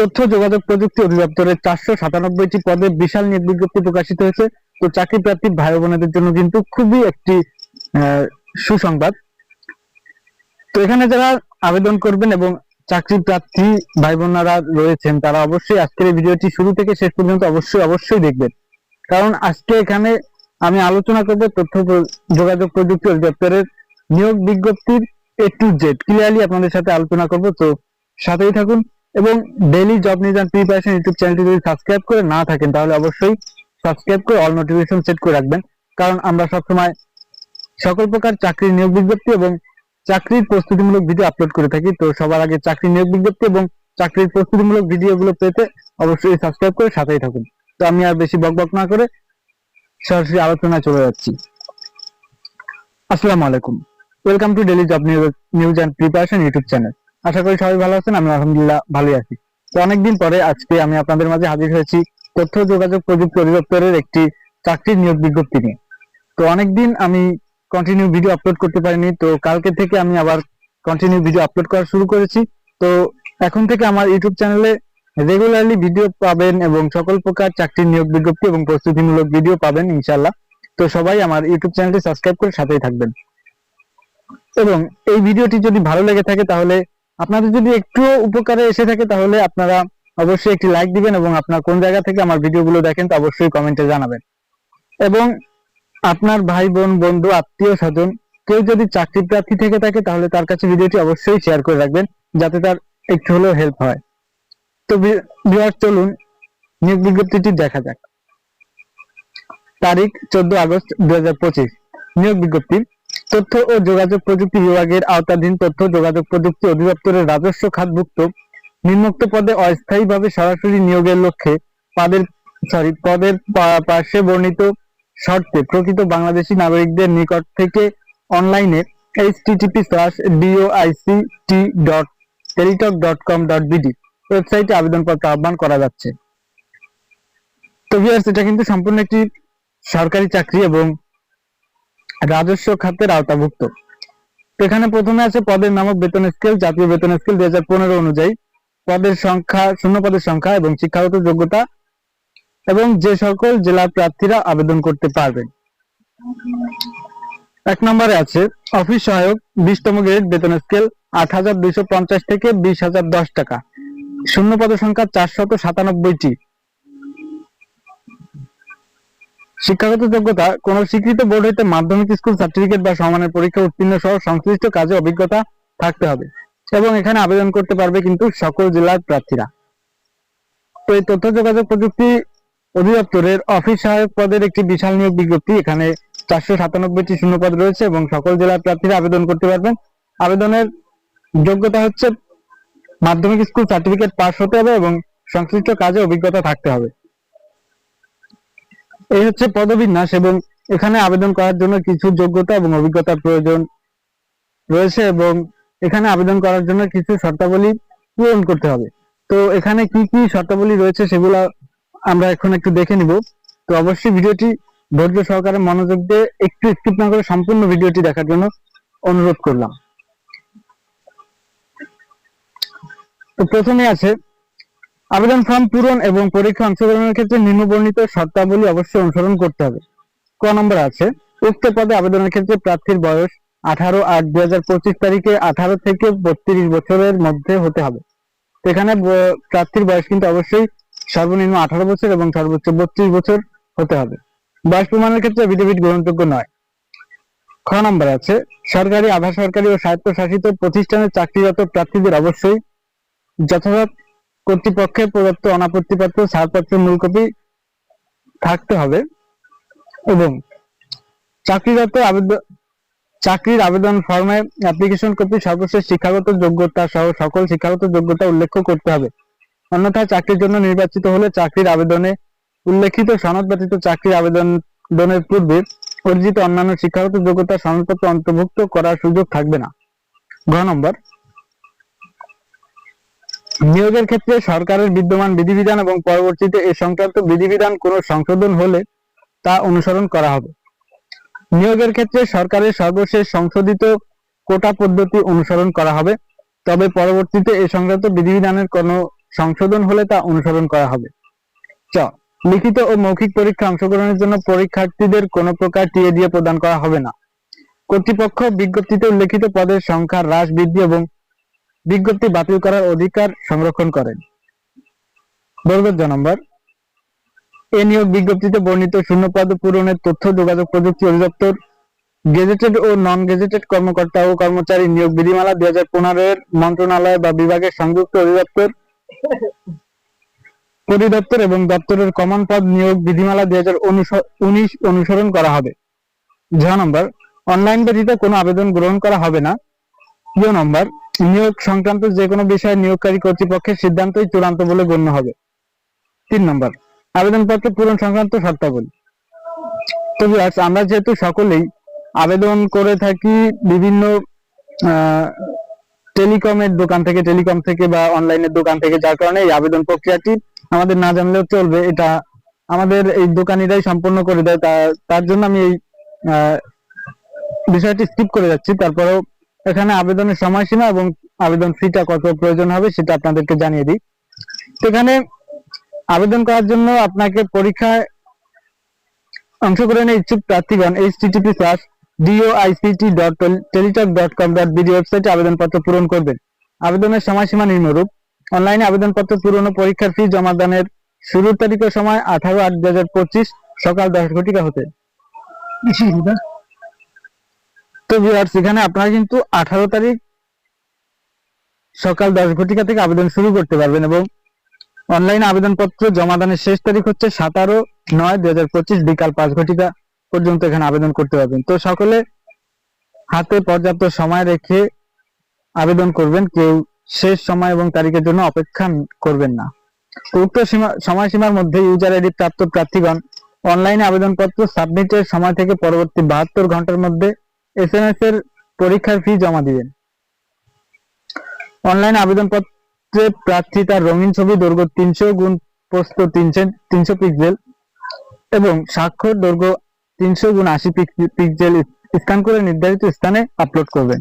তথ্য যোগাযোগ প্রযুক্তি অধিদপ্তরের 497টি পদে বিশাল নিয়োগ বিজ্ঞপ্তি প্রকাশিত হয়েছে। তো চাকরি প্রার্থী ভাই বোনেদের জন্য কিন্তু খুবই একটি সুসংবাদ। তো এখানে যারা আবেদন করবেন এবং চাকরি প্রার্থী ভাই বোনেরা রয়েছেন তারা অবশ্যই আজকের এই ভিডিওটি শুরু থেকে শেষ পর্যন্ত অবশ্যই দেখবেন, কারণ আজকে এখানে আমি আলোচনা করব তথ্য যোগাযোগ প্রযুক্তি অধিদপ্তরের নিয়োগ বিজ্ঞপ্তির A to Z ক্লিয়ারলি আপনাদের সাথে আলোচনা করব। তো সাথেই থাকুন এবং daily job news and preparation YouTube চ্যানেলটি যদি সাবস্ক্রাইব করে না থাকেন তাহলে অবশ্যই সাবস্ক্রাইব করে অল নোটিফিকেশন সেট করে রাখবেন, কারণ আমরা সবসময় সকল প্রকার চাকরির নিয়োগ বিজ্ঞপ্তি এবং চাকরির প্রস্তুতিমূলক ভিডিও আপলোড করে থাকি। তো সবার আগে চাকরির নিয়োগ বিজ্ঞপ্তি এবং চাকরির প্রস্তুতিমূলক ভিডিওগুলো পেতে অবশ্যই সাবস্ক্রাইব করে সাথেই থাকুন। তো আমি আর বেশি বকবক না করে সরাসরি আলোচনায় চলে যাচ্ছি। আসসালামু আলাইকুম, welcome to daily job news and preparation YouTube channel. আশা করি সবাই ভালো আছেন, আমি আলহামদুলিল্লাহ ভালোই আছি। তো অনেকদিন পরে আজকে আমি আপনাদের মাঝে হাজির হয়েছি তথ্য যোগাযোগ প্রযুক্তি অধিদপ্তরের একটি চাকরির নিয়োগ বিজ্ঞপ্তি নিয়ে। তো অনেকদিন আমি কন্টিনিউ ভিডিও আপলোড করতে পারিনি, তো কালকে থেকে আমি আবার কন্টিনিউ ভিডিও আপলোড করা শুরু করেছি। তো এখন থেকে আমার ইউটিউব চ্যানেলে রেগুলারলি ভিডিও পাবেন এবং সকল প্রকার চাকরির নিয়োগ বিজ্ঞপ্তি এবং প্রস্তুতিমূলক ভিডিও পাবেন ইনশাআল্লাহ। তো সবাই আমার ইউটিউব চ্যানেলটি সাবস্ক্রাইব করে সাথেই থাকবেন এবং এই ভিডিওটি যদি ভালো লেগে থাকে তাহলে আপনাদের যদি একটু উপকারে এসে থাকে তাহলে আপনারা অবশ্যই একটি লাইক দিবেন এবং আপনার কোন জায়গা থেকে আমার ভিডিওগুলো দেখেন তা অবশ্যই কমেন্টে জানাবেন। এবং আপনার ভাই বোন বন্ধু আত্মীয় স্বজন কেউ যদি চাকরি প্রার্থী থেকে থাকে তাহলে তার কাছে ভিডিওটি অবশ্যই শেয়ার করে রাখবেন যাতে তার একটু হলেও হেল্প হয়। তো ভিউয়ার্স চলুন নিয়োগ বিজ্ঞপ্তিটি দেখা যাক। তারিখ 14 আগস্ট 2025। নিয়োগ বিজ্ঞপ্তি তথ্য ও যোগাযোগ প্রযুক্তি বিভাগের আওতাধীন তথ্য যোগাযোগ প্রযুক্তি অধিদপ্তরের রাজস্ব খাতভুক্ত নিম্নোক্ত পদে অস্থায়ীভাবে সরাসরি নিয়োগের লক্ষ্যে পদের পার্শ্বে বর্ণিত শর্তে প্রকৃত বাংলাদেশী নাগরিকদের নিকট থেকে অনলাইনে https:/doict.teletalk.com.bd ওয়েবসাইটে আবেদনপত্র আহ্বান করা যাচ্ছে। তো ভিউয়ার্স এটা কিন্তু সম্পূর্ণ একটি সরকারি চাকরি এবং রাজস্ব খাতের আওতাভুক্ত। এখানে প্রথমে আছে পদের নামক বেতন স্কেল, জাতীয় বেতন স্কেল 2015 অনুযায়ী পদের সংখ্যা, শূন্য পদের সংখ্যা এবং শিক্ষাগত যোগ্যতা এবং যে সকল জেলার প্রার্থীরা আবেদন করতে পারবেন। এক নম্বরে আছে অফিস সহায়ক 20তম গ্রেড, বেতন স্কেল 8,250 থেকে 20,010 টাকা, শূন্য পদের সংখ্যা 497টি। শিক্ষাগত যোগ্যতা কোন স্বীকৃত বোর্ড হইতে মাধ্যমিক স্কুল সার্টিফিকেট বা সমানের পরীক্ষা উত্তীর্ণ সহ সংশ্লিষ্ট কাজে অভিজ্ঞতা থাকতে হবে এবং এখানে আবেদন করতে পারবে কিন্তু সকল জেলার প্রার্থীরা। তো এই তথ্য যোগাযোগ প্রযুক্তি অধিদপ্তরের অফিস সহায়ক পদের একটি বিশাল নিয়োগ বিজ্ঞপ্তি। এখানে 497টি শূন্য পদ রয়েছে এবং সকল জেলার প্রার্থীরা আবেদন করতে পারবেন। আবেদনের যোগ্যতা হচ্ছে মাধ্যমিক স্কুল সার্টিফিকেট পাস হতে হবে এবং সংশ্লিষ্ট কাজে অভিজ্ঞতা থাকতে হবে। এই হচ্ছে পদবিন্যাস এবং এখানে আবেদন করার জন্য কিছু যোগ্যতা এবং অভিজ্ঞতার প্রয়োজন রয়েছে এবং এখানে আবেদন করার জন্য কিছু শর্তাবলী পূরণ করতে হবে। তো এখানে কি কি শর্তাবলী রয়েছে সেগুলো আমরা এখন একটু দেখে নিব। তো অবশ্যই ভিডিওটি ধৈর্য সহকারে মনোযোগ দিয়ে একটু স্কিপ না করে সম্পূর্ণ ভিডিওটি দেখার জন্য অনুরোধ করলাম। তো প্রথমে আছে আবেদন ফর্ম পূরণ এবং পরীক্ষা অংশগ্রহণের ক্ষেত্রে নিম্নবর্ণিত শর্তাবলী অবশ্যই অনুসরণ করতে হবে। ক নম্বর আছে উক্ত পদে আবেদনের ক্ষেত্রে প্রার্থীর বয়স 18/8/2025 তারিখে 18 থেকে 32 বছরের মধ্যে হতে হবে। এখানে প্রার্থীর বয়স কিন্তু অবশ্যই সর্বনিম্ন 18 বছর এবং সর্বোচ্চ 32 বছর হতে হবে। বয়স প্রমাণের ক্ষেত্রে এফিডেভিট গ্রহণযোগ্য নয়। খ নম্বর আছে সরকারি, আধা সরকারি ও স্বায়ত্তশাসিত প্রতিষ্ঠানের চাকরিরত প্রার্থীদের অবশ্যই যথাযথ কর্তৃপক্ষের প্রদত্ত অনাপত্তিপত্র, ছাড়পত্রের মূল কপি থাকতে হবে এবং চাকরির আবেদন ফর্মে অ্যাপ্লিকেশন কপি, সর্বশেষ শিক্ষাগত যোগ্যতা সহ সকল শিক্ষাগত যোগ্যতা উল্লেখ করতে হবে। অন্যথায় চাকরির জন্য নির্বাচিত হলে চাকরির আবেদনে উল্লেখিত সনদ ব্যতীত চাকরির আবেদনের পূর্বে অর্জিত অন্যান্য শিক্ষাগত যোগ্যতা সনদপত্র অন্তর্ভুক্ত করার সুযোগ থাকবে না। ঘ নম্বর নিয়োগের ক্ষেত্রে সরকারের বিদ্যমান বিধিবিধান এবং পরবর্তীতে এ সংক্রান্ত বিধিবিধান কোনো সংশোধন হলে তা অনুসরণ করা হবে। নিয়োগের ক্ষেত্রে সরকারের সর্বশেষ সংশোধিত কোটা পদ্ধতি অনুসরণ করা হবে, তবে পরবর্তীতে এ সংক্রান্ত বিধিবিধানের কোনো সংশোধন হলে তা অনুসরণ করা হবে। চ, লিখিত ও মৌখিক পরীক্ষা অংশগ্রহণের জন্য পরীক্ষার্থীদের কোনো প্রকার টিএ দিয়ে প্রদান করা হবে না। কর্তৃপক্ষ বিজ্ঞপ্তিতে উল্লেখিত পদের সংখ্যা হ্রাস বৃদ্ধি এবং বিজ্ঞপ্তি বাতিল করার অধিকার সংরক্ষণ করেন। বর্গজ নম্বর, এ নিয়োগ বিজ্ঞপ্তিতে বর্ণিত শূন্য পদ পূরণের তথ্য যোগাযোগ প্রযুক্তি অধিদপ্তর গেজেটেড ও নন গেজেটেড কর্মকর্তা ও কর্মচারী নিয়োগ বিধিমালা 2015 এর মন্ত্রণালয় বা বিভাগের সংযুক্ত অধিদপ্তর পরিদপ্তর এবং দপ্তরের কমন পদ নিয়োগ বিধিমালা 2019 অনুসরণ করা হবে। ঝ নম্বর, অনলাইন ব্যতীত কোনো আবেদন গ্রহণ করা হবে না। ই নম্বর, নিয়োগ সংক্রান্ত যে কোনো বিষয়ে নিয়োগকারী কর্তৃপক্ষের সিদ্ধান্তই চূড়ান্ত বলে গণ্য হবে। 3 নম্বর, আবেদনপত্র পূরণ সংক্রান্ত শর্তাবলী। তো ভিউয়ার্স, আমরা যেহেতু সকলেই আবেদন করে থাকি বিভিন্ন টেলিকমের দোকান থেকে, টেলিকম থেকে বা অনলাইনের দোকান থেকে, যার কারণে এই আবেদন প্রক্রিয়াটি আমাদের না জানলেও চলবে, এটা আমাদের এই দোকানিরাই সম্পূর্ণ করে দেয়। তার জন্য আমি এই বিষয়টি স্কিপ করে যাচ্ছি। তারপরেও এখানে আবেদনের সময়সীমা এবং আবেদন ফিটা কত প্রয়োজন হবে সেটা আপনাদেরকে জানিয়ে দিই। তো এখানে আবেদন করার জন্য আপনাকে পরীক্ষায় অংশগ্রহণের ইচ্ছুক প্রার্থীগণ https://doict.teletalk.com.bd ওয়েবসাইটে আবেদনপত্র পূরণ করবেন। আবেদনের সময়সীমা নিম্নরূপ: অনলাইনে আবেদনপত্র পূরণ ও পরীক্ষার ফি জমা দানের শুরুর তারিখ ও সময় 18/8/2025 সকাল 10 ঘটিকা হতে। তো ভিউয়ার্স, এখানে আপনারা কিন্তু 18 তারিখ সকাল 10 ঘটিকা থেকে আবেদন শুরু করতে পারবেন এবং অনলাইনে আবেদনপত্র জমা দানের শেষ তারিখ হচ্ছে 17/9/2025 বিকাল 5 ঘটিকা পর্যন্ত এখানে আবেদন করতে পারবেন। তো সকলে হাতে পর্যাপ্ত সময় রেখে আবেদন করবেন, কেউ শেষ সময় এবং তারিখের জন্য অপেক্ষা করবেন না। উক্ত সময়সীমার মধ্যে ইউজার আইডি প্রাপ্ত প্রার্থীগণ অনলাইনে আবেদনপত্র সাবমিটের সময় থেকে পরবর্তী 72 ঘন্টার মধ্যে এসএমএস এর পরীক্ষার ফি জমা দিবেন। অনলাইন আবেদনপত্রে প্রার্থী তার রঙিন ছবি দৈর্ঘ্য 300 গুণ প্রস্থ 300 পিক্সেল এবং স্বাক্ষর দৈর্ঘ্য 300 গুণ 80 পিক্সেল স্ক্যান করে নির্ধারিত স্থানে আপলোড করবেন।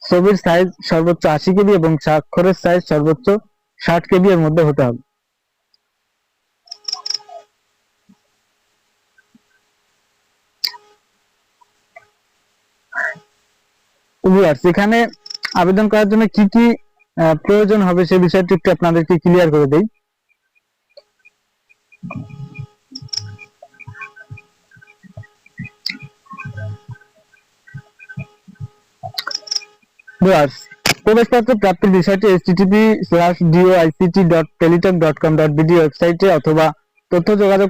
ছবির সাইজ সর্বোচ্চ 80 কেবি এবং স্বাক্ষরের সাইজ সর্বোচ্চ 60 কেবি এর মধ্যে হতে হবে। এখানে আবেদন করার জন্য কি কি প্রয়োজন হবে সে বিষয়টি একটু আপনাদেরকে ক্লিয়ার করে দেই। প্রবেশপত্র প্রাপ্তির বিষয়টি http://doict.teletalk.com.bd ওয়েবসাইটে অথবা তথ্য যোগাযোগ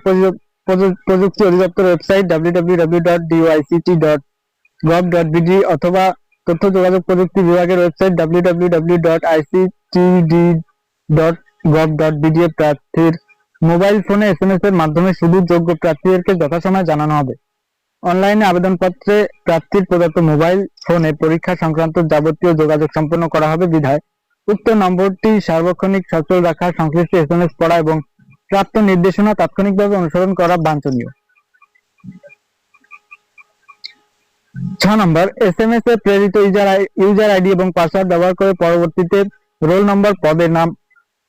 প্রযুক্তি অধিদপ্তর ওয়েবসাইট www.doict.gov.bd অথবা তথ্য যোগাযোগ প্রযুক্তি বিভাগের ওয়েবসাইট www.ict.gov.bd এ প্রার্থীর মোবাইল ফোনে এসএমএস এর মাধ্যমে শুধু যোগ্য প্রার্থীদেরকে যথাসময়ে জানানো হবে। অনলাইনে আবেদনপত্রে প্রার্থীর প্রদত্ত মোবাইল ফোনে পরীক্ষা সংক্রান্ত যাবতীয় যোগাযোগ সম্পন্ন করা হবে বিধায় উক্ত নম্বরটি সার্বক্ষণিক সচল রাখা, সংশ্লিষ্ট এসএমএস পড়া এবং প্রাপ্ত নির্দেশনা তাৎক্ষণিকভাবে অনুসরণ করা বাঞ্ছনীয়। 6 নম্বর, এসএমএস এ প্রেরিত ইউজার আইডি এবং পাসওয়ার্ড ব্যবহার করে পরবর্তীতে রোল নম্বর, পদের নাম,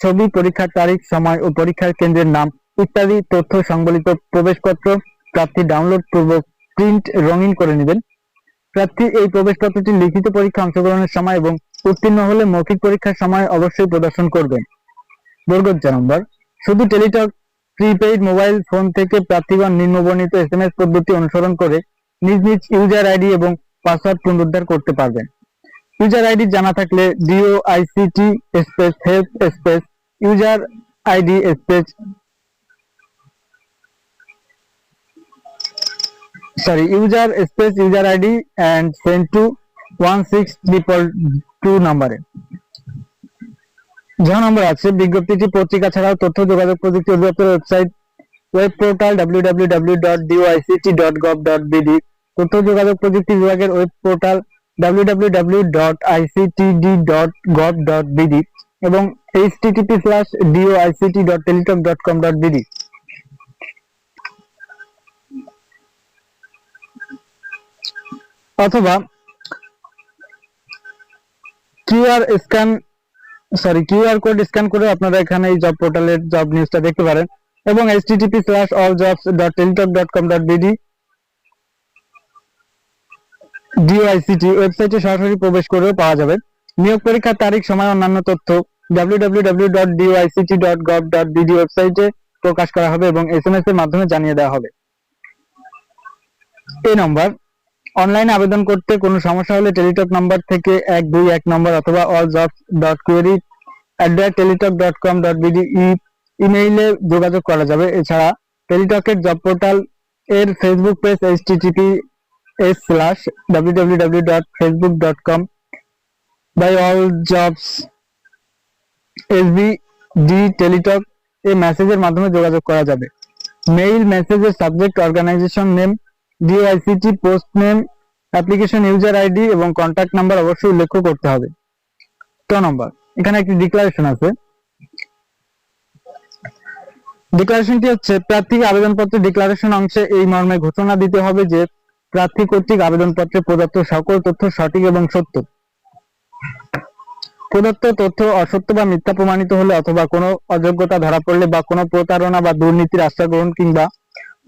ছবি, পরীক্ষার তারিখ, সময় ও পরীক্ষার কেন্দ্রের নাম ইত্যাদি তথ্য সংবলিত প্রবেশপত্র প্রার্থী ডাউনলোড পূর্বক প্রিন্ট রঙিন করে নেবেন। প্রার্থী এই প্রবেশপত্রটি লিখিত পরীক্ষা অংশগ্রহণের সময় এবং উত্তীর্ণ হলে মৌখিক পরীক্ষার সময় অবশ্যই প্রদর্শন করবেন। বর্গজ নম্বর, শুধু টেলিটক প্রিপেইড মোবাইল ফোন থেকে প্রার্থীগণ নিম্নবর্ণিত এসএমএস পদ্ধতি অনুসরণ করে নিজ নিজ ইউজার আইডি এবং পাসওয়ার্ড পুনরুদ্ধার করতে পারবেন। ইউজার আইডি জানা থাকলে DOICT space help space user ID space user space user ID and send to 16222 নম্বরে। যে নম্বর আছে, বিজ্ঞপ্তিটি পত্রিকা ছাড়াও তথ্য যোগাযোগ প্রযুক্তি অধিদপ্তরের ওয়েবসাইট ওয়েব পোর্টাল www.doict.gov.bd, তথ্য যোগাযোগ প্রযুক্তি বিভাগের ওয়েব পোর্টাল www.ictd.gov.bd এবং http://doict.teletalk.com.bd। অথবা QR scan QR code scan করে আপনারা এখানে এই জব পোর্টালের জব নিউজটা দেখতে পারেন এবং http:/alljobs.teletalk.com.bd ডিওআইসিটি ওয়েবসাইটে সরাসরি প্রবেশ করেও পাওয়া যাবে। নিয়োগ পরীক্ষার তারিখ, সময়, অন্যান্য তথ্য www.doict.gov.bd ওয়েবসাইটে প্রকাশ করা হবে এবং এসএমএস এর মাধ্যমে জানিয়ে দেওয়া হবে। এই নম্বর, অনলাইনে আবেদন করতে কোনো সমস্যা হলে টেলিটক নাম্বার থেকে 121 নম্বর অথবা alljobs.query@teletalk.com.bd ইমেইলে যোগাযোগ করা যাবে। এছাড়া টেলিটকের জব পোর্টাল এর ফেসবুক পেজ https://www.facebook.com/alljobs/sbd-teletalk এই মেসেজের মাধ্যমে যোগাযোগ করা যাবে। মেইল মেসেজের subject, organization name, DoICT, post name, application user ID এবং কন্ট্যাক্ট নাম্বার অবশ্যই উল্লেখ করতে হবে। 2 নম্বর, এখানে একটি ডিক্লারেশন আছে। ডিক্লারেশনটি হচ্ছে, প্রার্থীকে আবেদনপত্রের ডিক্লারেশন অংশে এই মর্মে ঘোষণা দিতে হবে যে প্রার্থী কর্তৃক আবেদনপত্রে প্রদত্ত সকল তথ্য সঠিক এবং সত্য। প্রদত্ত তথ্য অসত্য বা মিথ্যা প্রমাণিত হলে অথবা কোনো অযোগ্যতা ধরা পড়লে বা কোনো প্রতারণা বা দুর্নীতির আশ্রয় গ্রহণ কিংবা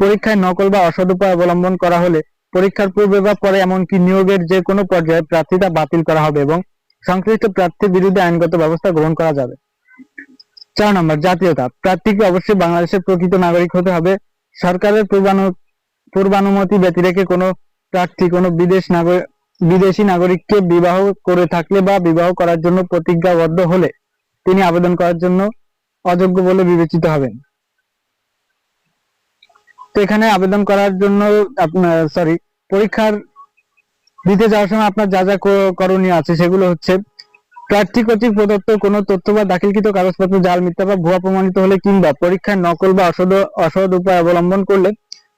পরীক্ষায় নকল বা অসৎ উপায় অবলম্বন করা হলে পরীক্ষার পূর্বে বা পরে এমনকি নিয়োগের যে কোনো পর্যায়ে প্রার্থিতা বাতিল করা হবে এবং সংশ্লিষ্ট প্রার্থীর বিরুদ্ধে আইনগত ব্যবস্থা গ্রহণ করা যাবে। 4 নম্বর, জাতীয়তা। প্রার্থীকে অবশ্যই বাংলাদেশের প্রকৃত নাগরিক হতে হবে। সরকারের পূর্বানুমতি ব্যতি রেখে কোনো প্রার্থী কোনো বিদেশি নাগরিককে বিবাহ করে থাকলে বা বিবাহ করার জন্য প্রতিজ্ঞাবদ্ধ হলে তিনি আবেদন করার জন্য অযোগ্য বলে বিবেচিত হবেন। তো এখানে আবেদন করার জন্য পরীক্ষার দিতে যাওয়ার সময় আপনার যা যা করণীয় আছে সেগুলো হচ্ছে, প্রার্থী কর্তৃক প্রদত্ত কোনো তথ্য বা দাখিলকৃত কাগজপত্র জাল, মিথ্যা বা ভুয়া প্রমাণিত হলে কিংবা পরীক্ষায় নকল বা অসৎ উপায় অবলম্বন করলে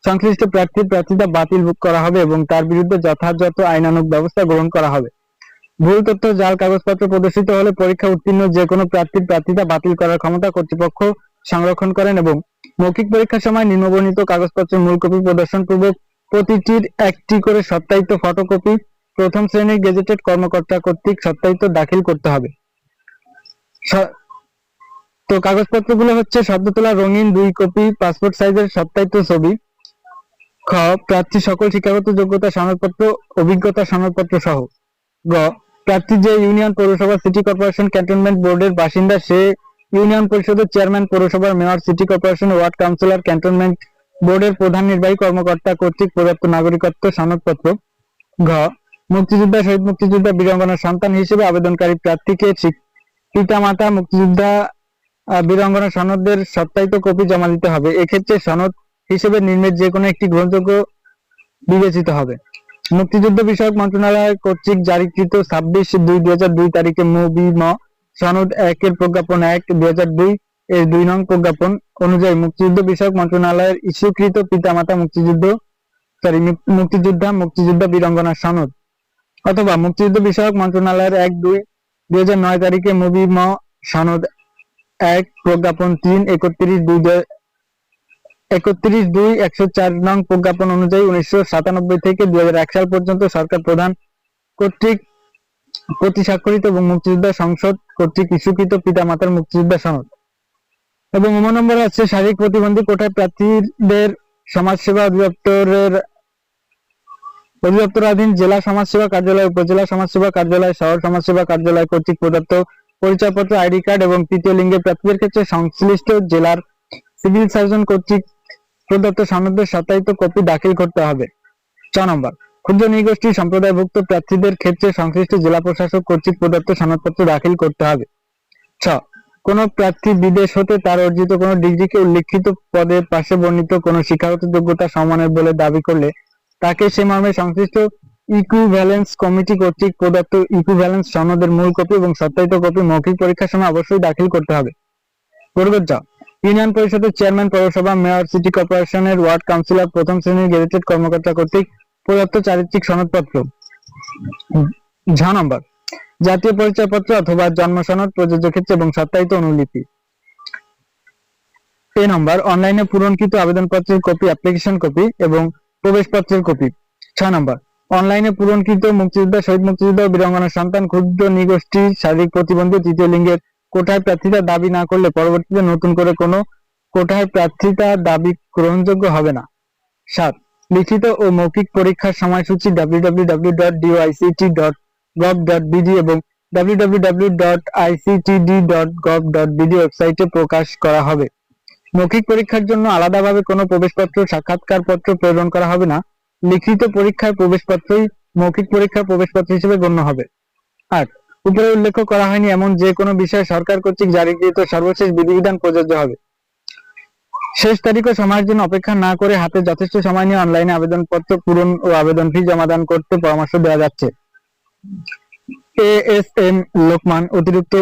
সংশ্লিষ্ট প্রার্থীর প্রার্থিতা বাতিল করা হবে এবং তার বিরুদ্ধে যথাযথ আইনানুগ ব্যবস্থা গ্রহণ করা হবে। ভুল তথ্য, জাল কাগজপত্র প্রদর্শিত হলে পরীক্ষা উত্তীর্ণ যে কোনো প্রার্থীর প্রার্থিতা বাতিল করার ক্ষমতা কর্তৃপক্ষ সংরক্ষণ করেন এবং মৌখিক পরীক্ষার সময় নিম্নবর্ণিত কাগজপত্রের মূল কপি প্রদর্শন পূর্বক প্রতিটির একটি করে সত্যায়িত ফটোকপি প্রথম শ্রেণীর গেজেটেড কর্মকর্তা কর্তৃক সত্যায়িত দাখিল করতে হবে। তো কাগজপত্রগুলো হচ্ছে, সদ্য তোলা রঙিন 2 কপি পাসপোর্ট সাইজের সত্যায়িত ছবি। খ, প্রার্থী সকল শিক্ষাগত যোগ্যতা সনদপত্র, অভিজ্ঞতা সনদপত্র সহ। গ, প্রার্থী যে ইউনিয়ন, পৌরসভা, সিটি কর্পোরেশন, ক্যান্টনমেন্ট বোর্ডের বাসিন্দা সে ইউনিয়ন পরিষদের চেয়ারম্যান, পৌরসভার mayor, city corporation, ward councillor, cantonment বোর্ডের প্রধান নির্বাহী কর্মকর্তা কর্তৃক প্রদত্ত নাগরিকত্ব সনদপত্র। ঘ, মুক্তিযোদ্ধা, শহীদ মুক্তিযোদ্ধা, বীরাঙ্গনার সন্তান হিসেবে আবেদনকারী প্রার্থীকে পিতামাতা মুক্তিযোদ্ধা বীরাঙ্গনা সনদের সত্যায়িত কপি জমা দিতে হবে। এক্ষেত্রে সনদ হিসেবে নির্মিত যে কোনো একটি গ্রহণযোগ্য বিবেচিত হবে। মুক্তিযুদ্ধ বিষয়ক মন্ত্রণালয় কর্তৃক জারিকৃত 26/2/2002 তারিখে মুবিম সনদ 1 এর প্রজ্ঞাপন 1/2002 এর 2 নং প্রজ্ঞাপন অনুযায়ী মুক্তিযুদ্ধ বিষয়ক মন্ত্রণালয়ের ইস্যুকৃত পিতামাতা মুক্তিযোদ্ধা বীরাঙ্গনা সনদ অথবা মুক্তিযুদ্ধ বিষয়ক মন্ত্রণালয়ের 1/2/2009 তারিখে মুবিম সনদ 1 প্রজ্ঞাপন 3 31/2/104 নং প্রজ্ঞাপন অনুযায়ী 1997 থেকে 2001 সাল পর্যন্ত সরকার প্রধান কর্তৃক প্রতি স্বাক্ষরিত এবং মুক্তিযোদ্ধা সংসদ কর্তৃক ইস্যুকৃত পিতামাতার মুক্তিযোদ্ধা সনদ। এবং নম্বর আছে, শারীরিক প্রতিবন্ধী কোটায় প্রার্থীদের সমাজসেবা অধিদপ্তরাধীন জেলা সমাজসেবা কার্যালয়, উপজেলা সমাজসেবা কার্যালয়, শহর সমাজসেবা কার্যালয় কর্তৃক প্রদত্ত পরিচয়পত্র, আইডি কার্ড এবং তৃতীয় লিঙ্গের প্রার্থীদের ক্ষেত্রে সংশ্লিষ্ট জেলার সিভিল সার্জন কর্তৃক প্রদত্ত সনদের সত্যায়িত কপি দাখিল করতে হবে। 6 নম্বর, ক্ষুদ্র নৃগোষ্ঠী সম্প্রদায়ভুক্ত প্রার্থীদের ক্ষেত্রে সংশ্লিষ্ট জেলা প্রশাসক কর্তৃক প্রদত্ত সনদপত্র দাখিল করতে হবে। 6, কোন প্রার্থী বিদেশ হতে তার অর্জিত কোনো ডিগ্রিকে উল্লিখিত পদের পাশে বর্ণিত কোনো শিক্ষাগত যোগ্যতা সমানের বলে দাবি করলে তাকে সে মর্মে সংশ্লিষ্ট ইকুইভ্যালেন্স কমিটি কর্তৃক প্রদত্ত ইকুইভ্যালেন্স সনদের মূল কপি এবং সত্যায়িত কপি মৌখিক পরীক্ষার সময় অবশ্যই দাখিল করতে হবে। ইউনিয়ন পরিষদের চেয়ারম্যান, পৌরসভা, মেয়র, সিটি কর্পোরেশনের ওয়ার্ড কাউন্সিলর প্রথম শ্রেণীর গেজেটেড কর্মকর্তা কর্তৃক প্রদত্ত চারিত্রিক সনদপত্র। ঝ নম্বর, জাতীয় পরিচয়পত্র অথবা জন্ম সনদ প্রযোজ্য ক্ষেত্রে এবং সত্যায়িত অনুলিপি। এ নম্বর, অনলাইনে পূরণকৃত আবেদনপত্রের কপি, অ্যাপ্লিকেশন কপি এবং প্রবেশপত্রের কপি। 6 নম্বর, অনলাইনে পূরণকৃত মুক্তিযোদ্ধা, শহীদ মুক্তিযোদ্ধা ও বীরাঙ্গনার সন্তান, ক্ষুদ্র নৃগোষ্ঠী, শারীরিক প্রতিবন্ধী, তৃতীয় লিঙ্গের কোটায় প্রার্থিতা দাবি না করলে পরবর্তীতে নতুন করে কোনো কোটায় প্রার্থিতা দাবি গ্রহণযোগ্য হবে না। 7. লিখিত ও মৌখিক পরীক্ষার সময়সূচি www.doict.gov.bd এবং www.ictd.gov.bd ওয়েবসাইটে প্রকাশ করা হবে। মৌখিক পরীক্ষার জন্য আলাদাভাবে কোনো প্রবেশপত্র, সাক্ষাৎকারপত্র প্রেরণ করা হবে না। লিখিত পরীক্ষার প্রবেশপত্রই মৌখিক পরীক্ষার প্রবেশপত্র হিসেবে গণ্য হবে। 8. উপরে উল্লেখ করা হয়নি এমন যে কোনো বিষয়ে সরকার কর্তৃক জারিকৃত সর্বশেষ বিধিবিধান প্রযোজ্য হবে। শেষ তারিখ ও সময়ের জন্য অপেক্ষা না করে হাতে যথেষ্ট সময় নিয়ে অনলাইনে আবেদনপত্র পূরণ ও আবেদন ফি জমাদান করতে পরামর্শ দেওয়া যাচ্ছে। ASM লোকমান অতিরিক্ত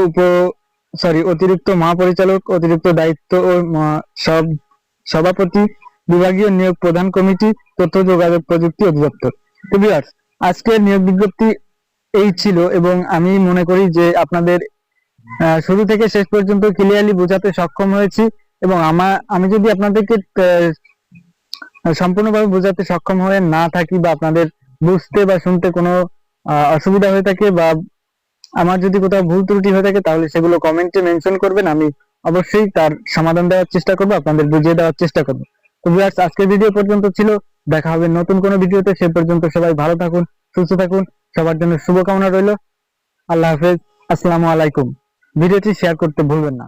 মহাপরিচালক, অতিরিক্ত দায়িত্ব ও সভাপতি, বিভাগীয় নিয়োগ প্রধান কমিটি, তথ্য যোগাযোগ প্রযুক্তি অধিদপ্তর। তো ভিউয়ার্স, আজকের নিয়োগ বিজ্ঞপ্তি এই ছিল এবং আমি মনে করি যে আপনাদের শুরু থেকে শেষ পর্যন্ত ক্লিয়ারলি বোঝাতে সক্ষম হয়েছি এবং আমি যদি আপনাদেরকে সম্পূর্ণভাবে বোঝাতে সক্ষম হয়ে না থাকি বা আপনাদের বুঝতে বা শুনতে কোনো অসুবিধা হয়ে থাকে বা আমার যদি কোথাও ভুল ত্রুটি হয়ে থাকে তাহলে সেগুলো কমেন্টে মেনশন করবেন, আমি অবশ্যই তার সমাধান দেওয়ার চেষ্টা করব, আপনাদের বুঝিয়ে দেওয়ার চেষ্টা করব। তো ভিউয়ার্স, আজকের ভিডিও পর্যন্ত ছিল, দেখা হবে নতুন কোনো ভিডিওতে। সে পর্যন্ত সবাই ভালো থাকুন, সুস্থ থাকুন, সবার জন্য শুভকামনা রইল। আল্লাহ হাফেজ, আসসালামু আলাইকুম। ভিডিওটি শেয়ার করতে ভুলবেন না।